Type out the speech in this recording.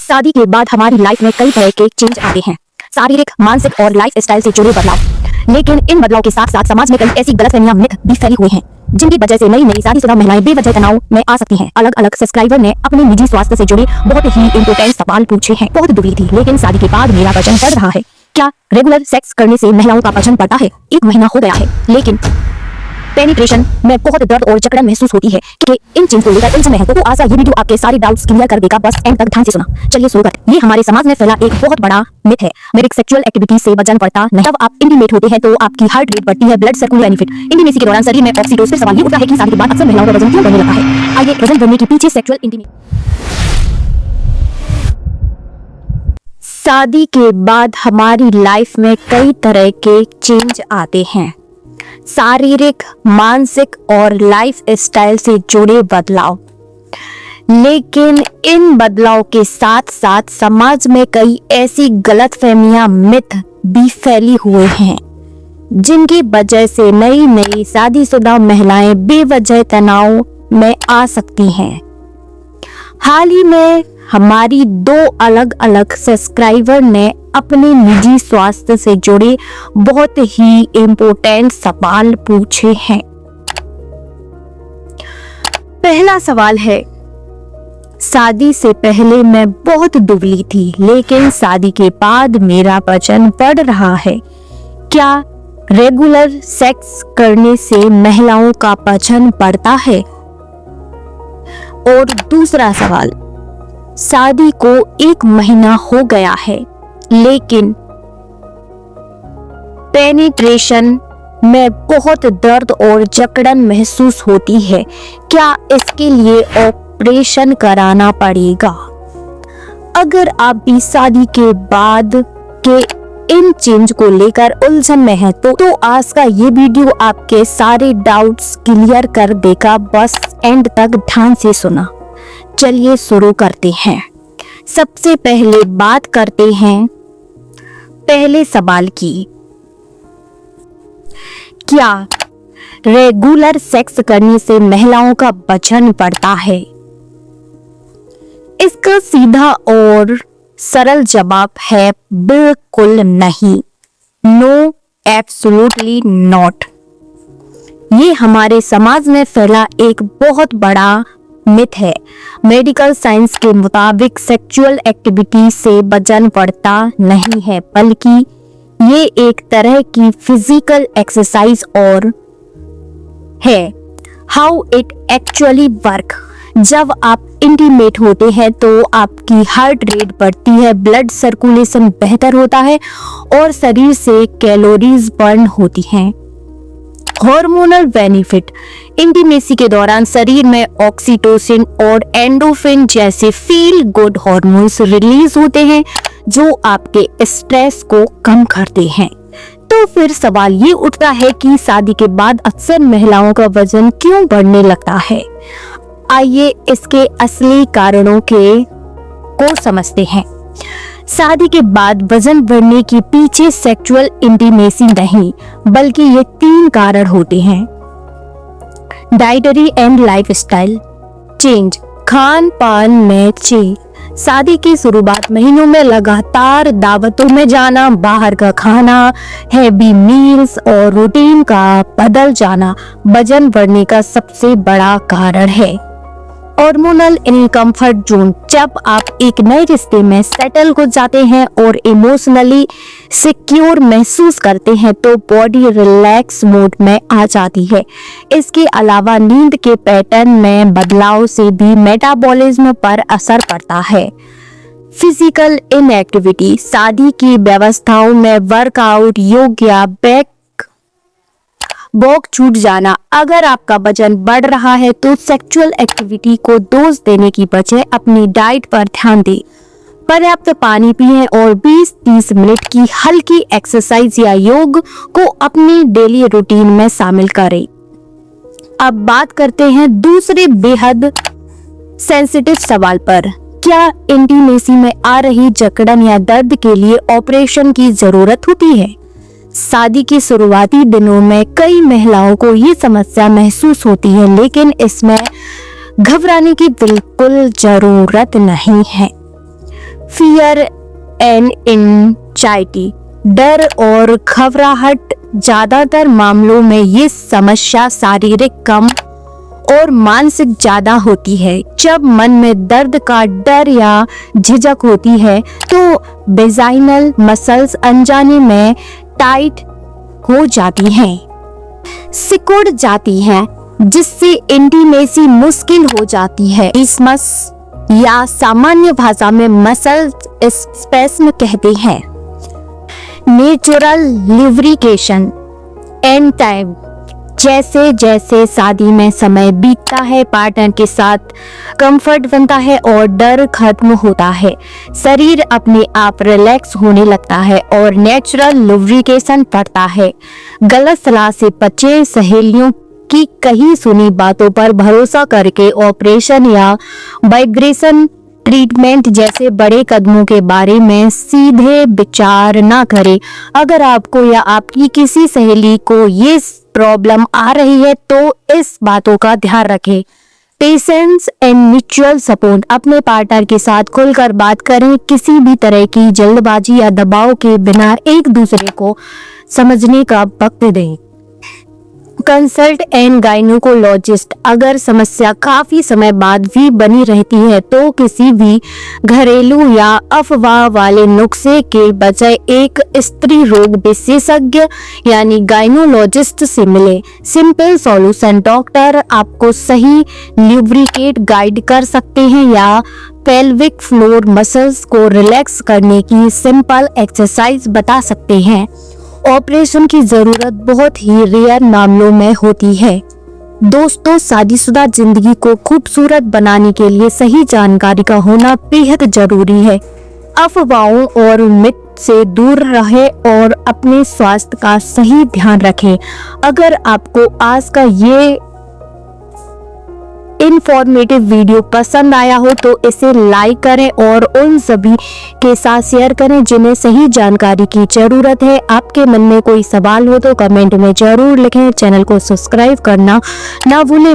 शादी के बाद हमारी लाइफ में कई तरह के चेंज आते हैं, शारीरिक, मानसिक और लाइफ स्टाइल से जुड़े बदलाव। लेकिन इन बदलाव के साथ साथ समाज में कई ऐसी गलतफहमियां, मिथ भी फैली हुई हैं, जिनकी वजह से नई नई शादीशुदा महिलाएं बेवजह तनाव में आ सकती हैं। अलग अलग सब्सक्राइबर ने अपने निजी स्वास्थ्य से जुड़े बहुत ही इंपोर्टेंट सवाल पूछे हैं। बहुत दुबली थी, लेकिन शादी के बाद मेरा वजन बढ़ रहा है। क्या रेगुलर सेक्स करने से महिलाओं का वजन बढ़ता है? 1 महीना हो गया है, लेकिन पेनिट्रेशन में बहुत दर्द और जकड़न महसूस होती है कि इन चीज को लेकर उलझन में है। तो आशा ये वीडियो आपके सारे डाउट्स क्लियर कर देगा, बस एंड तक ध्यान से सुना। चलिए शुरू करते हैं। ये हमारे समाज में फैला एक बहुत बड़ा मिथ है, मेरे सेक्सुअल एक्टिविटी से वजन बढ़ता नहीं। जब आप इंटीमेट होते हैं तो आपकी हार्ट रेट बढ़ती है, ब्लड सर्कुलेशन बेनिफिट। इंटीमेसी के दौरान शरीर में ऑक्सीटोसिन। सवाल ये उठता है कि शादी के बाद अक्सर महिलाओं का वजन क्यों बढ़ने लगता है? आइए वजन बढ़ने के पीछे सेक्सुअल इंटीमेसी। शादी के बाद हमारी लाइफ में कई तरह के चेंज आते हैं, शारीरिक, मानसिक और लाइफ स्टाइल से जुड़े बदलाव। लेकिन इन बदलाव के साथ साथ समाज में कई ऐसी गलतफहमियां, मिथ भी फैली हुए हैं, जिनकी वजह से नई नई शादीशुदा महिलाएं बेवजह तनाव में आ सकती हैं। हाल ही में हमारी 2 अलग अलग सब्सक्राइबर ने अपने निजी स्वास्थ्य से जुड़े बहुत ही इम्पोर्टेंट सवाल पूछे हैं। पहला सवाल है, शादी से पहले मैं बहुत दुबली थी, लेकिन शादी के बाद मेरा वजन बढ़ रहा है। क्या रेगुलर सेक्स करने से महिलाओं का वजन बढ़ता है? और दूसरा सवाल, शादी को 1 महीना हो गया है, लेकिन पेनिट्रेशन में बहुत दर्द और जकड़न महसूस होती है। क्या इसके लिए ऑपरेशन कराना पड़ेगा? अगर आप भी शादी के बाद के इन चेंज को लेकर उलझन में हैं, तो आज का ये वीडियो आपके सारे डाउट्स क्लियर कर देगा, बस एंड तक ध्यान से सुना। चलिए शुरू करते हैं। सबसे पहले बात करते हैं पहले सवाल की। क्या रेगुलर सेक्स करने से महिलाओं का वजन बढ़ता है? इसका सीधा और सरल जवाब है बिल्कुल नहीं। No, absolutely not. ये हमारे समाज में फैला एक बहुत बड़ा मिथ है। मेडिकल साइंस के मुताबिक सेक्सुअल एक्टिविटी से वजन बढ़ता नहीं है, बल्कि ये एक तरह की फिजिकल एक्सरसाइज और है। How it actually work. जब आप इंटीमेट होते हैं तो आपकी हार्ट रेट बढ़ती है, ब्लड सर्कुलेशन बेहतर होता है और शरीर से कैलोरीज बर्न होती हैं। Hormonal benefit. इंटीमेसी के दौरान शरीर में ऑक्सीटोसिन और एंडोर्फिन जैसे फील गुड हार्मोन्स रिलीज होते हैं, जो आपके स्ट्रेस को कम करते हैं। तो फिर सवाल ये उठता है कि शादी के बाद अक्सर महिलाओं का वजन क्यों बढ़ने लगता है? आइए इसके असली कारणों को समझते हैं। शादी के बाद वजन बढ़ने के पीछे सेक्सुअल इंटीमेसी नहीं, बल्कि ये 3 कारण होते हैं। Dietary and lifestyle change. Khan पान में चेंज। शादी की शुरुआत महीनों में लगातार दावतों में जाना, बाहर का खाना, हैवी मील्स और रूटीन का बदल जाना वजन बढ़ने का सबसे बड़ा कारण है। Hormonal in comfort zone. जब आप एक नए रिश्ते में सेटल हो जाते हैं और इमोशनली सिक्योर महसूस करते हैं, तो बॉडी रिलैक्स मोड में आ जाती है। इसके अलावा नींद के पैटर्न में बदलाव से भी मेटाबॉलिज्म पर असर पड़ता है। Physical inactivity. शादी की व्यवस्थाओं में वर्कआउट, योग या वॉक छूट जाना। अगर आपका वजन बढ़ रहा है तो सेक्सुअल एक्टिविटी को दोष देने की बजाय अपनी डाइट पर ध्यान दें। पर्याप्त पानी पिएं और 20-30 मिनट की हल्की एक्सरसाइज या योग को अपनी डेली रूटीन में शामिल करें। अब बात करते हैं दूसरे बेहद सेंसिटिव सवाल पर। क्या इंटीमेसी में आ रही जकड़न या दर्द के लिए ऑपरेशन की जरूरत होती है? शादी के शुरुआती दिनों में कई महिलाओं को ये समस्या महसूस होती है, लेकिन इसमें घबराने की बिल्कुल जरूरत नहीं है। फियर एंड एंजाइटी, डर और घबराहट। ज्यादातर मामलों में ये समस्या शारीरिक कम और मानसिक ज्यादा होती है। जब मन में दर्द का डर या झिझक होती है तो वेजाइनल मसल्स अनजाने में टाइट हो जाती हैं, सिकुड़ जाती हैं, जिससे इंटीमेसी मुश्किल हो जाती है। इसमस या सामान्य भाषा में मसल स्पैस्म कहते हैं। नेचुरल लिब्रिकेशन एंड टाइम, जैसे जैसे शादी में समय बीतता है, पार्टनर के साथ कंफर्ट बनता है और डर खत्म होता है, शरीर अपने आप रिलैक्स होने लगता है और नेचुरल लुब्रिकेशन बढ़ता है। गलत सलाह से बचें। सहेलियों की कही सुनी बातों पर भरोसा करके ऑपरेशन या वाइब्रेशन ट्रीटमेंट जैसे बड़े कदमों के बारे में सीधे विचार ना करें। अगर आपको या आपकी किसी सहेली को ये प्रॉब्लम आ रही है तो इस बातों का ध्यान रखें। पेशेंस एंड म्यूचुअल सपोर्ट, अपने पार्टनर के साथ खुलकर बात करें। किसी भी तरह की जल्दबाजी या दबाव के बिना एक दूसरे को समझने का वक्त दें। कंसल्ट एंड गायनेकोलॉजिस्ट, अगर समस्या काफी समय बाद भी बनी रहती है तो किसी भी घरेलू या अफवाह वाले नुस्खे के बजाय एक स्त्री रोग विशेषज्ञ यानी गायनोलॉजिस्ट से मिले। सिंपल सॉल्यूशन, डॉक्टर आपको सही ल्यूब्रिकेट गाइड कर सकते हैं या पेल्विक फ्लोर मसल्स को रिलैक्स करने की सिंपल एक्सरसाइज बता सकते हैं। ऑपरेशन की जरूरत बहुत ही रेयर मामलों में होती है। दोस्तों, शादीशुदा जिंदगी को खूबसूरत बनाने के लिए सही जानकारी का होना बेहद जरूरी है। अफवाहों और मिथ से दूर रहें और अपने स्वास्थ्य का सही ध्यान रखें। अगर आपको आज का ये इंफॉर्मेटिव वीडियो पसंद आया हो तो इसे लाइक करें और उन सभी के साथ शेयर करें जिन्हें सही जानकारी की जरूरत है। आपके मन में कोई सवाल हो तो कमेंट में जरूर लिखें। चैनल को सब्सक्राइब करना ना भूलें।